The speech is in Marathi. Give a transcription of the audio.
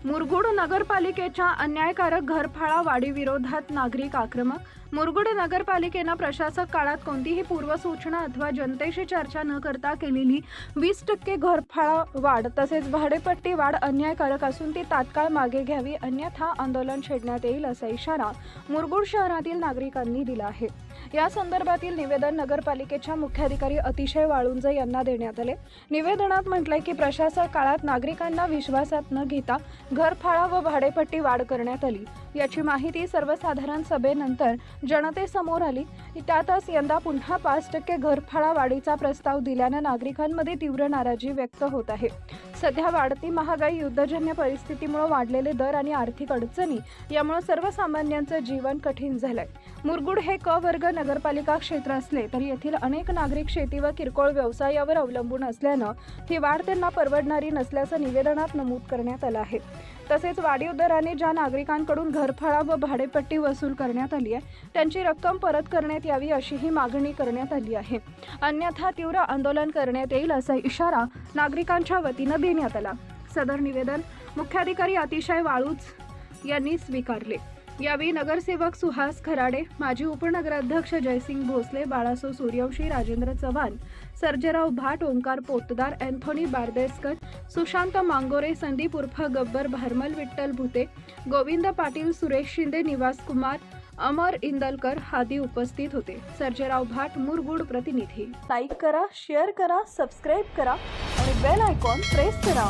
मुरगुड नगरपालिकेच्या अन्यायकारक घरफाळा वाढीविरोधात नागरिक आक्रमक. मुरगुड नगरपालिकेनं प्रशासक काळात कोणतीही पूर्वसूचना अथवा जनतेशी चर्चा न करता केलेली 20% घरफाळा वाढ तसेच भाडेपट्टी वाढ अन्यायकारक असून ती तात्काळ मागे घ्यावी, अन्यथा आंदोलन छेडण्यात येईल असा इशारा मुरगुड शहरातील नागरिकांनी दिला आहे. या संदर्भातील निवेदन नगरपालिकेच्या मुख्याधिकारी अतिशय वाळुंजे यांना देण्यात आले. निवेदनात म्हटलंय की प्रशासक काळात नागरिकांना विश्वासात न घेता घरफाळा व भाडेपट्टी वाढ करण्यात आली. याची माहिती सर्वसाधारण सभेनंतर जनतेसमोर आली. त्यातच यंदा पुन्हा 5% घरफाळा वाढीचा प्रस्ताव दिल्यानं नागरिकांमध्ये तीव्र नाराजी व्यक्त होत आहे. सध्या वाढती महागाई, युद्धजन्य परिस्थितीमुळे वाढलेले दर आणि आर्थिक अडचणी यामुळे सर्वसामान्यांचं जीवन कठीण झालंय. मुरगुड हे क वर्ग नगरपालिका क्षेत्र असले तरी येथील अनेक नागरिक शेती व किरकोळ व्यवसायावर अवलंबून असल्यानं ही वाढ त्यांना परवडणारी नसल्याचं निवेदनात नमूद करण्यात आलं आहे. तसेच वाढीव दराने ज्या नागरिकांकडून घरफाळा व भाडेपट्टी वसूल करण्यात आली आहे त्यांची रक्कम परत करण्यात यावी अशीही मागणी करण्यात आली आहे. अन्यथा तीव्र आंदोलन करण्यात येईल असा इशारा नागरिकांच्या वतीनं देण्यात आला. सदर निवेदन मुख्याधिकारी अतिशय वाळुंज यांनी स्वीकारले. यावेळी नगरसेवक सुहास खराडे, माजी उपनगराध्यक्ष जयसिंग भोसले, बाळासो सूर्यवंशी, राजेंद्र चव्हाण, सर्जेराव भाट, ओंकार पोतदार, अँथोनी बारदेसकर, सुशांत मांगोरे, संदीप उर्फ गब्बर भारमल, विठ्ठल भुते, गोविंद पाटील, सुरेश शिंदे, निवास कुमार, अमर इंदलकर आदी उपस्थित होते. सर्जेराव भाट, मुरगुड प्रतिनिधी. लाईक करा, शेअर करा, सबस्क्राईब करा आणि बेल आयकॉन प्रेस करा.